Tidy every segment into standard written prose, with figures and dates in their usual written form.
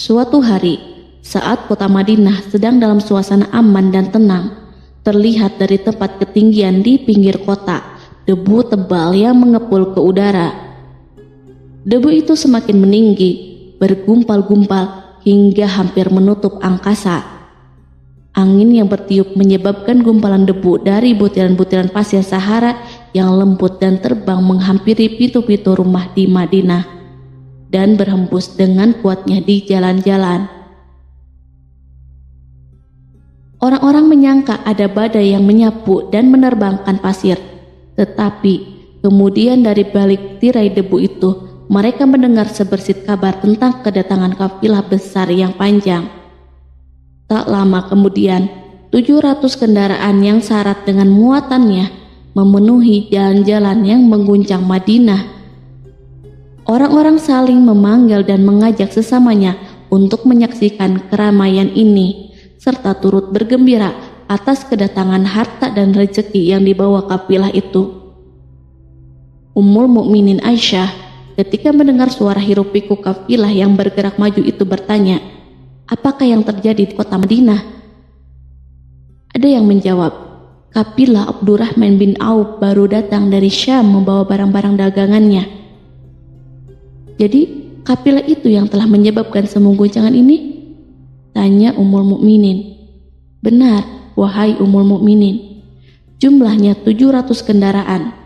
Suatu hari, saat kota Madinah sedang dalam suasana aman dan tenang, terlihat dari tempat ketinggian di pinggir kota debu tebal yang mengepul ke udara. Debu itu semakin meninggi, bergumpal-gumpal hingga hampir menutup angkasa. Angin yang bertiup menyebabkan gumpalan debu dari butiran-butiran pasir Sahara yang lembut dan terbang menghampiri pintu-pintu rumah di Madinah dan berhembus dengan kuatnya di jalan-jalan. Orang-orang menyangka ada badai yang menyapu dan menerbangkan pasir, tetapi kemudian dari balik tirai debu itu mereka mendengar sebersit kabar tentang kedatangan kafilah besar yang panjang. Tak lama kemudian, 700 kendaraan yang syarat dengan muatannya memenuhi jalan-jalan yang mengguncang Madinah. Orang-orang saling memanggil dan mengajak sesamanya untuk menyaksikan keramaian ini, serta turut bergembira atas kedatangan harta dan rezeki yang dibawa kafilah itu. Ummul Mukminin Aisyah ketika mendengar suara hiruk-pikuk kafilah yang bergerak maju itu bertanya, "Apakah yang terjadi di kota Madinah?" Ada yang menjawab, "Kafilah Abdurrahman bin Auf baru datang dari Syam membawa barang-barang dagangannya." "Jadi, kafilah itu yang telah menyebabkan semua guncangan ini?" tanya Ummul Mukminin. "Benar, wahai Ummul Mukminin. Jumlahnya 700 kendaraan."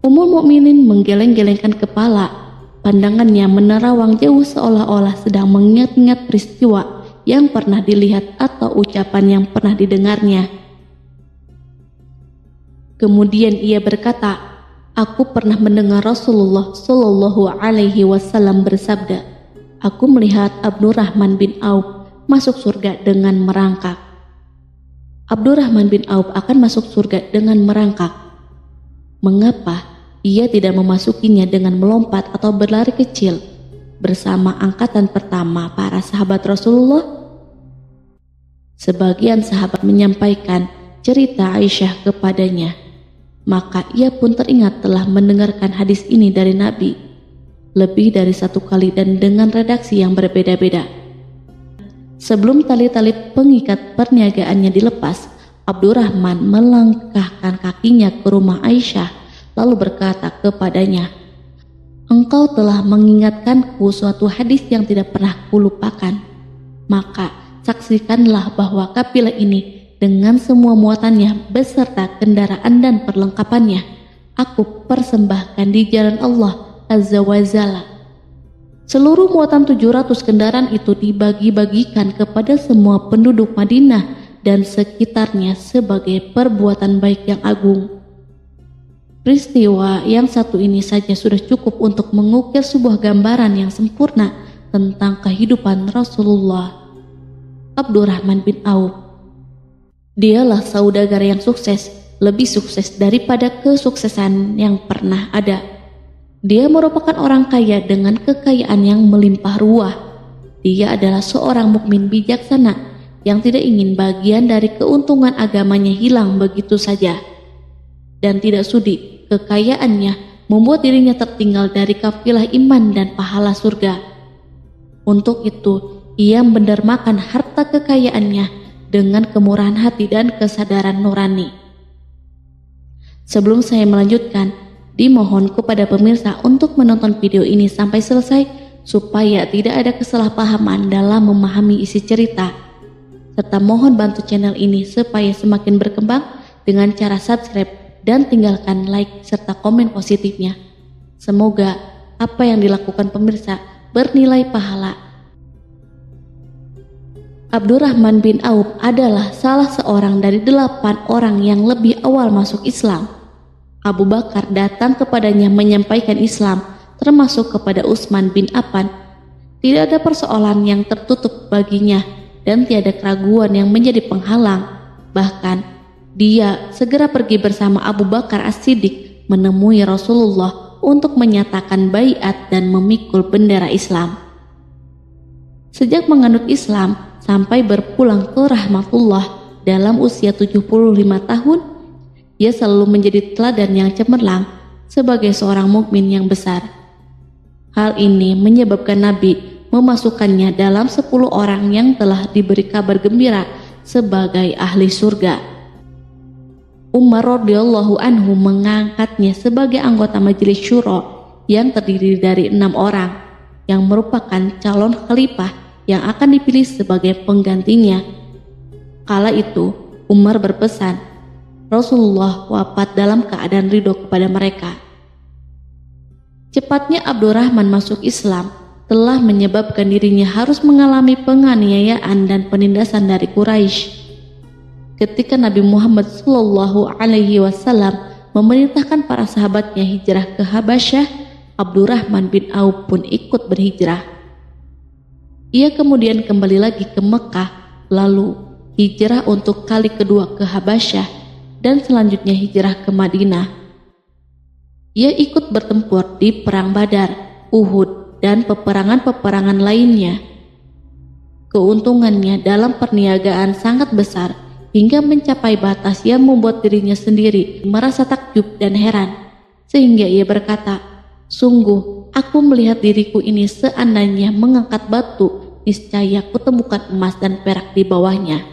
Ummul Mukminin menggeleng-gelengkan kepala. Pandangannya menerawang jauh seolah-olah sedang mengingat-ingat peristiwa yang pernah dilihat atau ucapan yang pernah didengarnya. Kemudian ia berkata, "Aku pernah mendengar Rasulullah Shallallahu Alaihi Wasallam bersabda, aku melihat Abdurrahman bin Auf masuk surga dengan merangkak." Abdurrahman bin Auf akan masuk surga dengan merangkak. Mengapa ia tidak memasukinya dengan melompat atau berlari kecil bersama angkatan pertama para sahabat Rasulullah? Sebagian sahabat menyampaikan cerita Aisyah kepadanya, maka ia pun teringat telah mendengarkan hadis ini dari Nabi lebih dari satu kali dan dengan redaksi yang berbeda-beda. Sebelum tali-tali pengikat perniagaannya dilepas, Abdurrahman melangkahkan kakinya ke rumah Aisyah lalu berkata kepadanya, "Engkau telah mengingatkanku suatu hadis yang tidak pernah kulupakan. Maka saksikanlah bahwa kafilah ini dengan semua muatannya beserta kendaraan dan perlengkapannya aku persembahkan di jalan Allah Azza wa Jalla." Seluruh muatan 700 kendaraan itu dibagi-bagikan kepada semua penduduk Madinah dan sekitarnya sebagai perbuatan baik yang agung. Peristiwa yang satu ini saja sudah cukup untuk mengukir sebuah gambaran yang sempurna tentang kehidupan Rasulullah. Abdurrahman bin Auf, dialah saudagar yang sukses, lebih sukses daripada kesuksesan yang pernah ada. Dia merupakan orang kaya dengan kekayaan yang melimpah ruah. Dia adalah seorang mukmin bijaksana yang tidak ingin bagian dari keuntungan agamanya hilang begitu saja, dan tidak sudi kekayaannya membuat dirinya tertinggal dari kafilah iman dan pahala surga. Untuk itu, ia mendermakan harta kekayaannya dengan kemurahan hati dan kesadaran nurani. Sebelum saya melanjutkan, dimohon kepada pemirsa untuk menonton video ini sampai selesai supaya tidak ada kesalahpahaman dalam memahami isi cerita, serta mohon bantu channel ini supaya semakin berkembang dengan cara subscribe dan tinggalkan like serta komen positifnya. Semoga apa yang dilakukan pemirsa bernilai pahala. Abdurrahman bin Auf adalah salah seorang dari 8 orang yang lebih awal masuk Islam. Abu Bakar datang kepadanya menyampaikan Islam, termasuk kepada Utsman bin Affan. Tidak ada persoalan yang tertutup baginya dan tiada keraguan yang menjadi penghalang. Bahkan dia segera pergi bersama Abu Bakar As-Siddiq menemui Rasulullah untuk menyatakan baiat dan memikul bendera Islam. Sejak menganut Islam sampai berpulang ke rahmatullah dalam usia 75 tahun, ia selalu menjadi teladan yang cemerlang sebagai seorang mukmin yang besar. Hal ini menyebabkan Nabi memasukkannya dalam 10 orang yang telah diberi kabar gembira sebagai ahli surga. Umar radhiyallahu anhu mengangkatnya sebagai anggota majelis syuro yang terdiri dari 6 orang yang merupakan calon khalifah yang akan dipilih sebagai penggantinya. Kala itu Umar berpesan, Rasulullah wafat dalam keadaan ridho kepada mereka. Cepatnya Abdurrahman masuk Islam telah menyebabkan dirinya harus mengalami penganiayaan dan penindasan dari Quraisy. Ketika Nabi Muhammad SAW memerintahkan para sahabatnya hijrah ke Habasyah, Abdurrahman bin Auf pun ikut berhijrah. Ia kemudian kembali lagi ke Mekah, lalu hijrah untuk kali kedua ke Habasyah, dan selanjutnya hijrah ke Madinah. Ia ikut bertempur di Perang Badar, Uhud, dan peperangan-peperangan lainnya. Keuntungannya dalam perniagaan sangat besar hingga mencapai batas yang membuat dirinya sendiri merasa takjub dan heran, sehingga ia berkata, "Sungguh, aku melihat diriku ini seandainya mengangkat batu, niscaya kutemukan emas dan perak di bawahnya."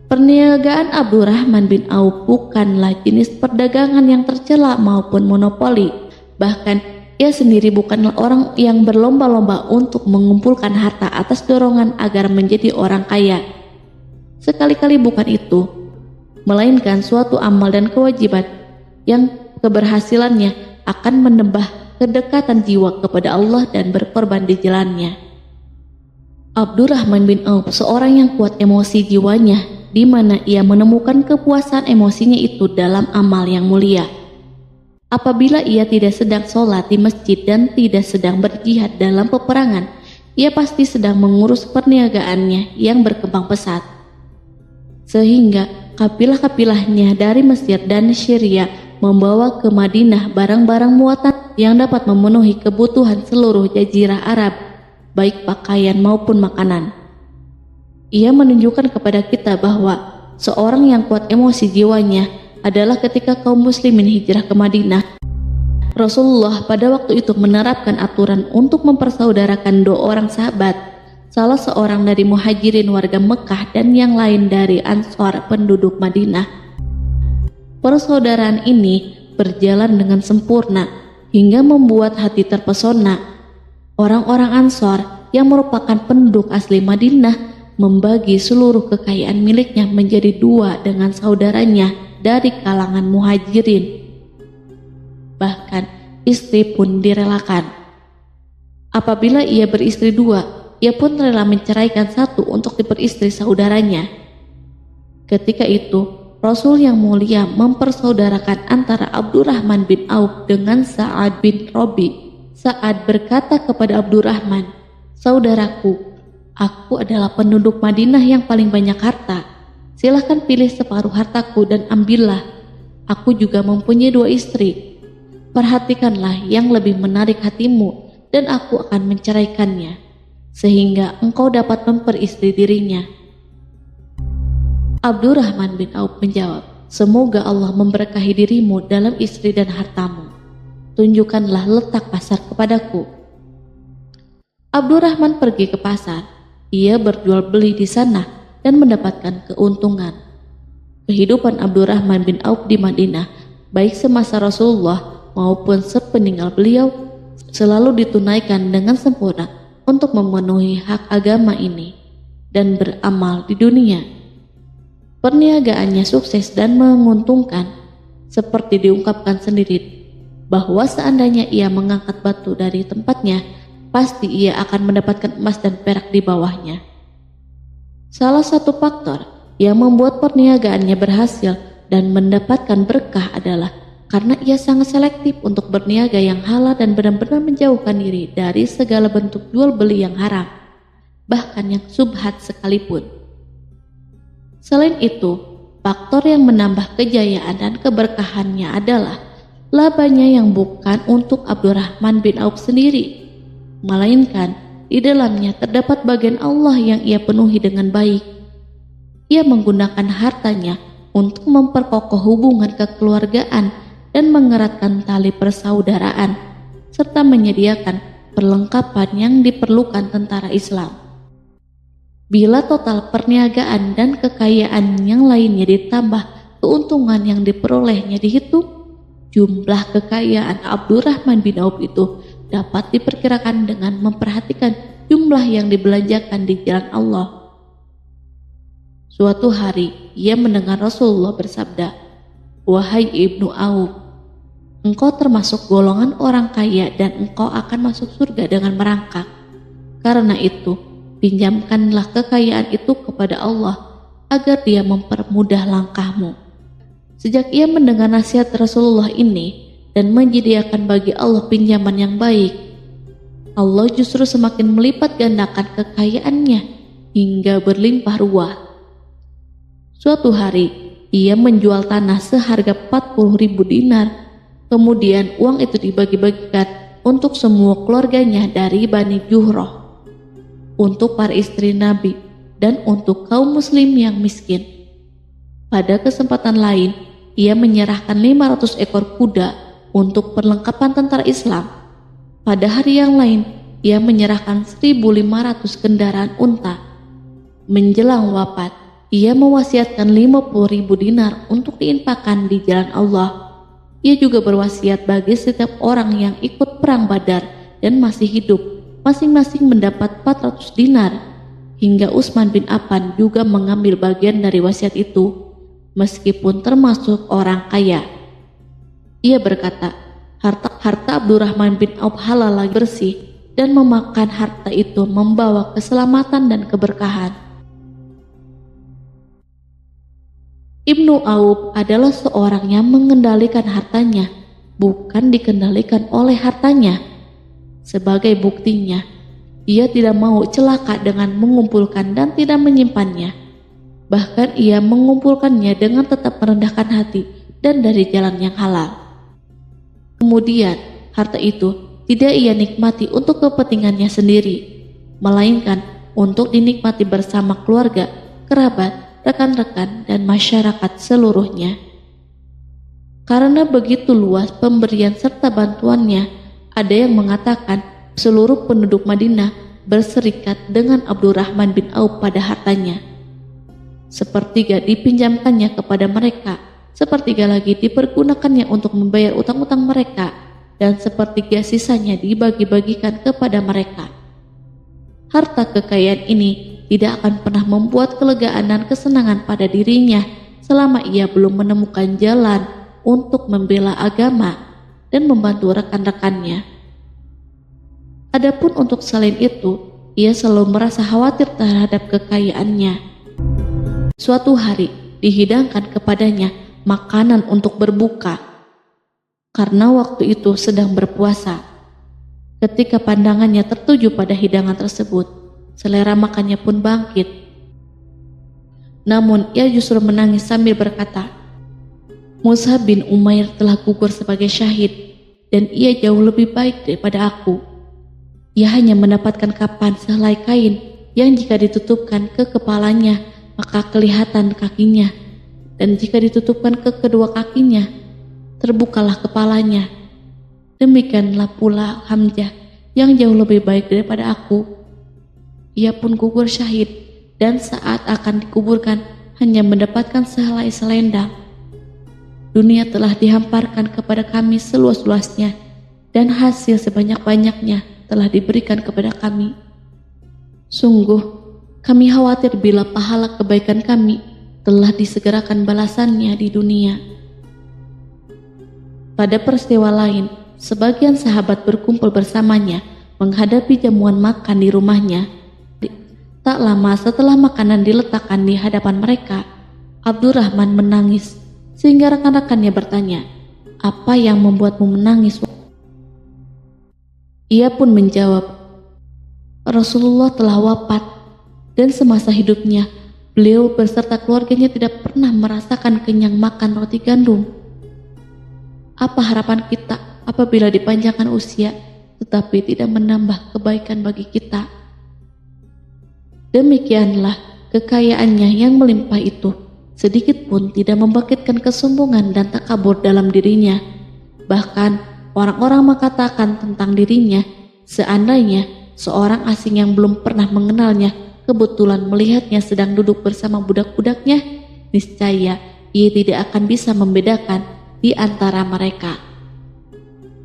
Perniagaan Abdurrahman bin Auf bukanlah jenis perdagangan yang tercela maupun monopoli. Bahkan ia sendiri bukanlah orang yang berlomba-lomba untuk mengumpulkan harta atas dorongan agar menjadi orang kaya. Sekali-kali bukan itu, melainkan suatu amal dan kewajiban yang keberhasilannya akan menambah kedekatan jiwa kepada Allah dan berkorban di jalannya. Abdurrahman bin Auf seorang yang kuat emosi jiwanya, di mana ia menemukan kepuasan emosinya itu dalam amal yang mulia. Apabila ia tidak sedang sholat di masjid dan tidak sedang berjihad dalam peperangan, ia pasti sedang mengurus perniagaannya yang berkembang pesat. Sehingga kapilah-kapilahnya dari Mesir dan Syria membawa ke Madinah barang-barang muatan yang dapat memenuhi kebutuhan seluruh jazirah Arab, baik pakaian maupun makanan. Ia menunjukkan kepada kita bahwa seorang yang kuat emosi jiwanya adalah ketika kaum muslimin hijrah ke Madinah. Rasulullah pada waktu itu menerapkan aturan untuk mempersaudarakan 2 orang sahabat, salah seorang dari muhajirin warga Mekah dan yang lain dari Ansor penduduk Madinah. Persaudaraan ini berjalan dengan sempurna hingga membuat hati terpesona. Orang-orang Ansor yang merupakan penduduk asli Madinah membagi seluruh kekayaan miliknya menjadi 2 dengan saudaranya dari kalangan muhajirin. Bahkan istri pun direlakan. Apabila ia beristri 2, ia pun rela menceraikan 1 untuk diperistri saudaranya. Ketika itu, Rasul yang mulia mempersaudarakan antara Abdurrahman bin Auf dengan Sa'ad bin Rabi. Sa'ad berkata kepada Abdurrahman, "Saudaraku, aku adalah penduduk Madinah yang paling banyak harta. Silahkan pilih separuh hartaku dan ambillah. Aku juga mempunyai 2 istri. Perhatikanlah yang lebih menarik hatimu dan aku akan menceraikannya, sehingga engkau dapat memperistri dirinya." Abdurrahman bin Auf menjawab, "Semoga Allah memberkahi dirimu dalam istri dan hartamu. Tunjukkanlah letak pasar kepadaku." Abdurrahman pergi ke pasar. Ia berjual beli di sana dan mendapatkan keuntungan. Kehidupan Abdurrahman bin Auf di Madinah, baik semasa Rasulullah maupun sepeninggal beliau, selalu ditunaikan dengan sempurna untuk memenuhi hak agama ini dan beramal di dunia. Perniagaannya sukses dan menguntungkan, seperti diungkapkan sendiri bahwa seandainya ia mengangkat batu dari tempatnya, pasti ia akan mendapatkan emas dan perak di bawahnya. Salah satu faktor yang membuat perniagaannya berhasil dan mendapatkan berkah adalah karena ia sangat selektif untuk berniaga yang halal dan benar-benar menjauhkan diri dari segala bentuk jual beli yang haram, bahkan yang subhat sekalipun. Selain itu, faktor yang menambah kejayaan dan keberkahannya adalah labanya yang bukan untuk Abdurrahman bin Auf sendiri, melainkan di dalamnya terdapat bagian Allah yang ia penuhi dengan baik. Ia menggunakan hartanya untuk memperkokoh hubungan kekeluargaan dan mengeratkan tali persaudaraan, serta menyediakan perlengkapan yang diperlukan tentara Islam. Bila total perniagaan dan kekayaan yang lainnya ditambah keuntungan yang diperolehnya dihitung, jumlah kekayaan Abdurrahman bin Auf itu dapat diperkirakan dengan memperhatikan jumlah yang dibelanjakan di jalan Allah. Suatu hari ia mendengar Rasulullah bersabda, "Wahai Ibnu Auf, engkau termasuk golongan orang kaya dan engkau akan masuk surga dengan merangkak. Karena itu, pinjamkanlah kekayaan itu kepada Allah agar Dia mempermudah langkahmu." Sejak ia mendengar nasihat Rasulullah ini dan menyediakan bagi Allah pinjaman yang baik, Allah justru semakin melipat gandakan kekayaannya hingga berlimpah ruah. Suatu hari, ia menjual tanah seharga 40.000 dinar. Kemudian uang itu dibagi-bagikan untuk semua keluarganya dari Bani Juhroh, untuk para istri Nabi, dan untuk kaum muslim yang miskin. Pada kesempatan lain, ia menyerahkan 500 ekor kuda untuk perlengkapan tentara Islam. Pada hari yang lain, ia menyerahkan 1.500 kendaraan unta. Menjelang wafat, ia mewasiatkan 50.000 dinar untuk diinfakkan di jalan Allah. Ia juga berwasiat bagi setiap orang yang ikut perang Badar dan masih hidup, masing-masing mendapat 400 dinar. Hingga Utsman bin Affan juga mengambil bagian dari wasiat itu, meskipun termasuk orang kaya. Ia berkata, harta Abdurrahman bin Auf halal lagi bersih, dan memakan harta itu membawa keselamatan dan keberkahan. Ibnu Auf adalah seorang yang mengendalikan hartanya, bukan dikendalikan oleh hartanya. Sebagai buktinya, ia tidak mau celaka dengan mengumpulkan dan tidak menyimpannya. Bahkan ia mengumpulkannya dengan tetap merendahkan hati dan dari jalan yang halal. Kemudian, harta itu tidak ia nikmati untuk kepentingannya sendiri, melainkan untuk dinikmati bersama keluarga, kerabat, rekan-rekan, dan masyarakat seluruhnya. Karena begitu luas pemberian serta bantuannya, ada yang mengatakan seluruh penduduk Madinah berserikat dengan Abdurrahman bin Auf pada hartanya. Sepertiga dipinjamkannya kepada mereka, sepertiga lagi dipergunakannya untuk membayar utang-utang mereka, dan sepertiga sisanya dibagi-bagikan kepada mereka. Harta kekayaan ini tidak akan pernah membuat kelegaan dan kesenangan pada dirinya selama ia belum menemukan jalan untuk membela agama dan membantu rekan-rekannya. Adapun untuk selain itu, ia selalu merasa khawatir terhadap kekayaannya. Suatu hari dihidangkan kepadanya makanan untuk berbuka, karena waktu itu sedang berpuasa. Ketika pandangannya tertuju pada hidangan tersebut, selera makannya pun bangkit. Namun ia justru menangis sambil berkata, "Mus'ab bin Umair telah gugur sebagai syahid, dan ia jauh lebih baik daripada aku. Ia hanya mendapatkan kapan sehelai kain yang jika ditutupkan ke kepalanya maka kelihatan kakinya, dan jika ditutupkan ke kedua kakinya terbukalah kepalanya. Demikianlah pula Hamzah yang jauh lebih baik daripada aku. Ia pun gugur syahid, dan saat akan dikuburkan hanya mendapatkan sehelai selendang. Dunia telah dihamparkan kepada kami seluas-luasnya, dan hasil sebanyak-banyaknya telah diberikan kepada kami. Sungguh, kami khawatir bila pahala kebaikan kami telah disegerakan balasannya di dunia." Pada peristiwa lain, sebagian sahabat berkumpul bersamanya menghadapi jamuan makan di rumahnya. Tak lama setelah makanan diletakkan di hadapan mereka, Abdurrahman menangis, sehingga rekan-rekannya bertanya, "Apa yang membuatmu menangis?" Ia pun menjawab, "Rasulullah telah wafat, dan semasa hidupnya beliau beserta keluarganya tidak pernah merasakan kenyang makan roti gandum. Apa harapan kita apabila dipanjangkan usia tetapi tidak menambah kebaikan bagi kita?" Demikianlah kekayaannya yang melimpah itu sedikit pun tidak membangkitkan kesombongan dan takabur dalam dirinya. Bahkan orang-orang mengatakan tentang dirinya, Seandainya seorang asing yang belum pernah mengenalnya kebetulan melihatnya sedang duduk bersama budak-budaknya, niscaya ia tidak akan bisa membedakan di antara mereka.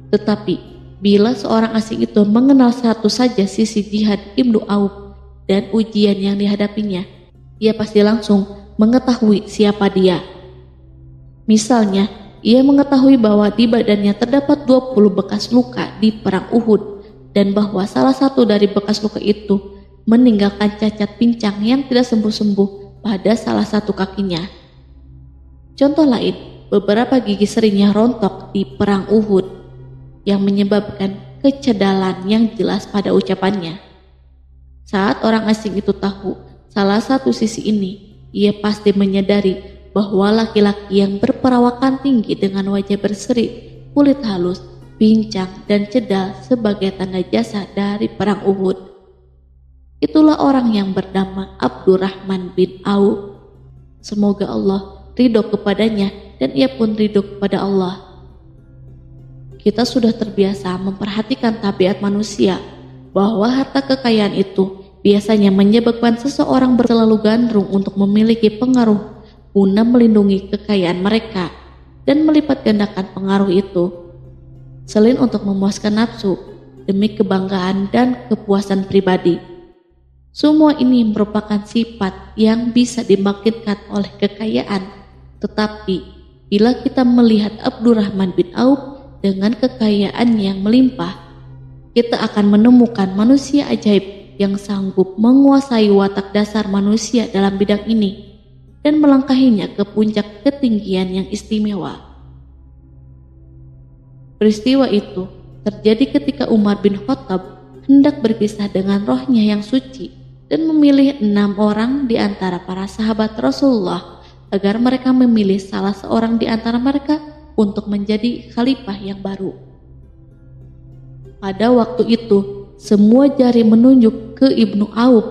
Tetapi bila seorang asing itu mengenal satu saja sisi jihad Ibnu Auf dan ujian yang dihadapinya, ia pasti langsung mengetahui siapa dia. Misalnya, ia mengetahui bahwa di badannya terdapat 20 bekas luka di perang Uhud dan bahwa salah satu dari bekas luka itu meninggalkan cacat pincang yang tidak sembuh-sembuh pada salah satu kakinya. Contoh lain, beberapa gigi serinya rontok di perang Uhud yang menyebabkan kecedalan yang jelas pada ucapannya. Saat orang asing itu tahu salah satu sisi ini, ia pasti menyadari bahwa laki-laki yang berperawakan tinggi dengan wajah berseri, kulit halus, pincang dan cedal sebagai tanda jasa dari perang Uhud. Itulah orang yang bernama Abdurrahman bin Auf. Semoga Allah ridho kepadanya dan ia pun ridho kepada Allah. Kita sudah terbiasa memperhatikan tabiat manusia bahwa harta kekayaan itu biasanya menyebabkan seseorang terlalu gandrung untuk memiliki pengaruh guna melindungi kekayaan mereka dan melipat gandakan pengaruh itu. Selain untuk memuaskan nafsu demi kebanggaan dan kepuasan pribadi. Semua ini merupakan sifat yang bisa dibangkitkan oleh kekayaan. Tetapi bila kita melihat Abdurrahman bin Auf dengan kekayaan yang melimpah, kita akan menemukan manusia ajaib yang sanggup menguasai watak dasar manusia dalam bidang ini dan melangkahinya ke puncak ketinggian yang istimewa. Peristiwa itu terjadi ketika Umar bin Khattab hendak berpisah dengan rohnya yang suci dan memilih 6 orang di antara para sahabat Rasulullah agar mereka memilih salah seorang di antara mereka untuk menjadi khalifah yang baru. Pada waktu itu, semua jari menunjuk ke Ibnu Auf,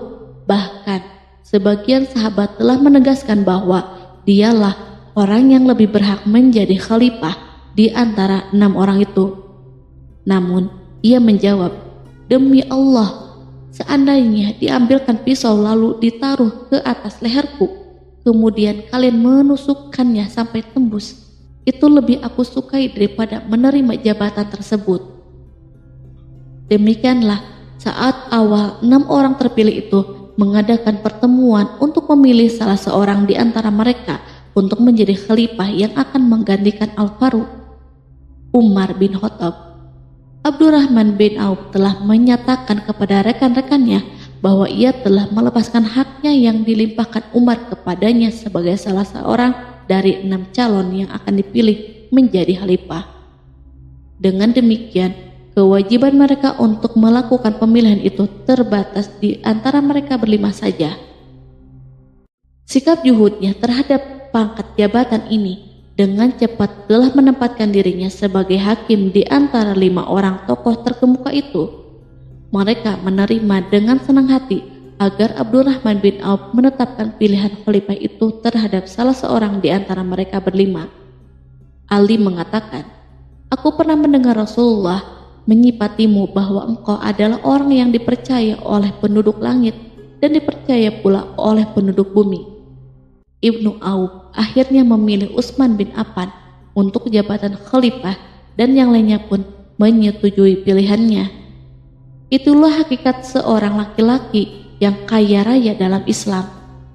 bahkan sebagian sahabat telah menegaskan bahwa dialah orang yang lebih berhak menjadi khalifah di antara 6 orang itu. Namun, ia menjawab, "Demi Allah, seandainya diambilkan pisau lalu ditaruh ke atas leherku, kemudian kalian menusukkannya sampai tembus, itu lebih aku sukai daripada menerima jabatan tersebut." Demikianlah saat awal 6 orang terpilih itu mengadakan pertemuan untuk memilih salah seorang di antara mereka untuk menjadi khalifah yang akan menggantikan Al-Faruq, Umar bin Khattab. Abdurrahman bin Auf telah menyatakan kepada rekan-rekannya bahwa ia telah melepaskan haknya yang dilimpahkan Umar kepadanya sebagai salah seorang dari 6 calon yang akan dipilih menjadi khalifah. Dengan demikian, kewajiban mereka untuk melakukan pemilihan itu terbatas di antara mereka berlima saja. Sikap juhudnya terhadap pangkat jabatan ini dengan cepat telah menempatkan dirinya sebagai hakim di antara 5 orang tokoh terkemuka itu. Mereka menerima dengan senang hati agar Abdurrahman bin Auf menetapkan pilihan khalifah itu terhadap salah seorang di antara mereka berlima. Ali mengatakan, "Aku pernah mendengar Rasulullah menyipatimu bahwa engkau adalah orang yang dipercaya oleh penduduk langit dan dipercaya pula oleh penduduk bumi." Ibnu Auf akhirnya memilih Utsman bin Affan untuk jabatan khalifah dan yang lainnya pun menyetujui pilihannya. Itulah hakikat seorang laki-laki yang kaya raya dalam Islam.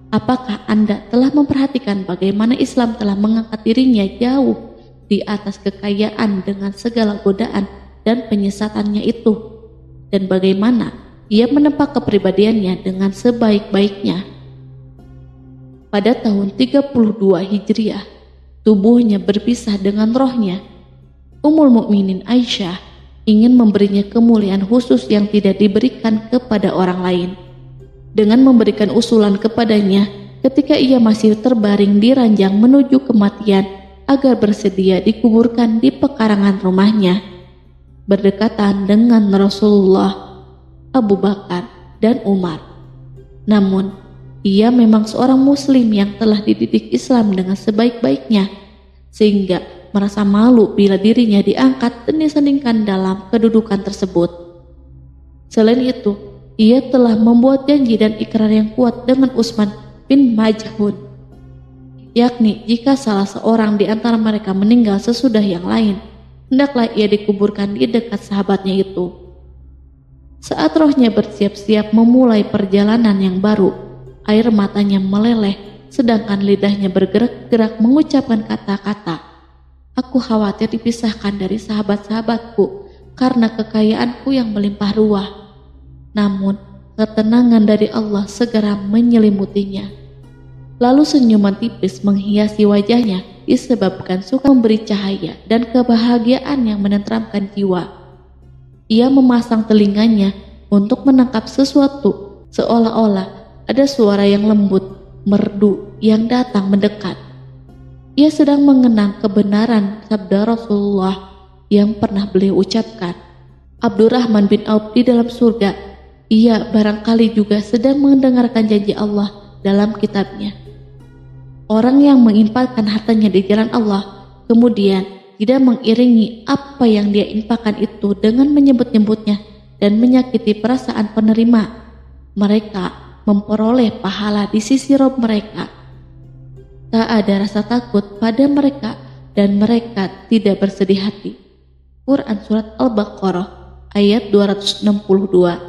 Apakah Anda telah memperhatikan bagaimana Islam telah mengangkat dirinya jauh di atas kekayaan dengan segala godaan dan penyesatannya itu, dan bagaimana ia menempa kepribadiannya dengan sebaik-baiknya? Pada tahun 32 Hijriah, tubuhnya berpisah dengan rohnya. Ummul Mukminin Aisyah ingin memberinya kemuliaan khusus yang tidak diberikan kepada orang lain, dengan memberikan usulan kepadanya ketika ia masih terbaring di ranjang menuju kematian agar bersedia dikuburkan di pekarangan rumahnya, berdekatan dengan Rasulullah, Abu Bakar, dan Umar. Namun, ia memang seorang muslim yang telah dididik Islam dengan sebaik-baiknya, sehingga merasa malu bila dirinya diangkat dan disandingkan dalam kedudukan tersebut. Selain itu, ia telah membuat janji dan ikrar yang kuat dengan Utsman bin Maz'un, yakni jika salah seorang di antara mereka meninggal sesudah yang lain, hendaklah ia dikuburkan di dekat sahabatnya itu. Saat rohnya bersiap-siap memulai perjalanan yang baru, air matanya meleleh, sedangkan lidahnya bergerak-gerak mengucapkan kata-kata, "Aku khawatir dipisahkan dari sahabat-sahabatku karena kekayaanku yang melimpah ruah." Namun, ketenangan dari Allah segera menyelimutinya. Lalu senyuman tipis menghiasi wajahnya disebabkan suka memberi cahaya dan kebahagiaan yang menenteramkan jiwa. Ia memasang telinganya untuk menangkap sesuatu, seolah-olah ada suara yang lembut, merdu yang datang mendekat. Ia sedang mengenang kebenaran sabda Rasulullah yang pernah beliau ucapkan, "Abdurrahman bin Auf di dalam surga." Ia barangkali juga sedang mendengarkan janji Allah dalam kitabnya. Orang yang menginfakkan hartanya di jalan Allah, kemudian tidak mengiringi apa yang dia infakkan itu dengan menyebut-nyebutnya dan menyakiti perasaan penerima, mereka memperoleh pahala di sisi Rob mereka. Tak ada rasa takut pada mereka dan mereka tidak bersedih hati. Quran Surat Al-Baqarah ayat 262.